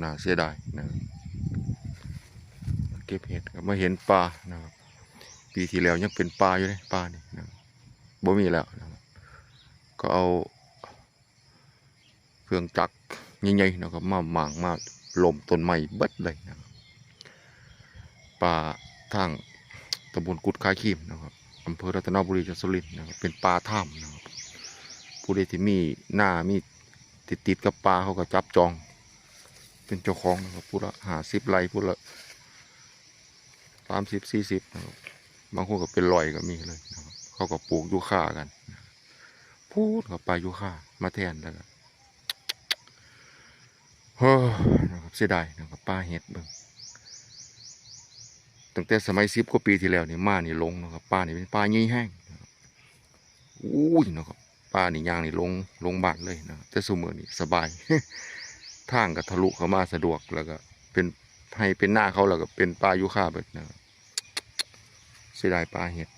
น่าเสียดายนะครับเก็บเห็ดมาเห็นปลานะครับปีที่แล้วยังเป็นปลาอยู่เลยปลานี่นะครับบ่มีแล้วนะครับก็เอาเครื่องจักรใหญ่ๆนะครับมาหมางมาล้มต้นไม้เบิดเลยนะครับปลาทางตำบลกุดคาคีมนะครับอำเภอรัตนบุรีจังหวัดสุรินทร์นะครับเป็นปลาถ้ำนะครับผู้ใดที่มีหน้ามีติดกับปลาเขาก็จับจองเป็นเจ้าของนะครับผู้ละ50 ไร่ผู้ละ30-40นะครับบางคนก็เป็น100ก็มีเลยนะครับเขาก็ปลูกยูคากันพูดกับปลายูคามาแทนแล้วก็เฮ้อนะครับเสียดายนะครับปลาเห็ดเบิ่งตั้งแต่สมัย10 กว่าปีที่แล้วนี่มานี่ลงนะครับปลานี่เป็นปลาใหญ่แห้งอุ้ยนะครับปลานี่ย่างนี่ลงบ้านเลยนะแต่ซุมื้อนี่สบาย ทางก็ทะลุเข้ามาสะดวกแล้วก็เป็นให้เป็นหน้าเขาแล้วก็เป็นปลายูคาเบิดนะครับเสียดายปลาเห็ด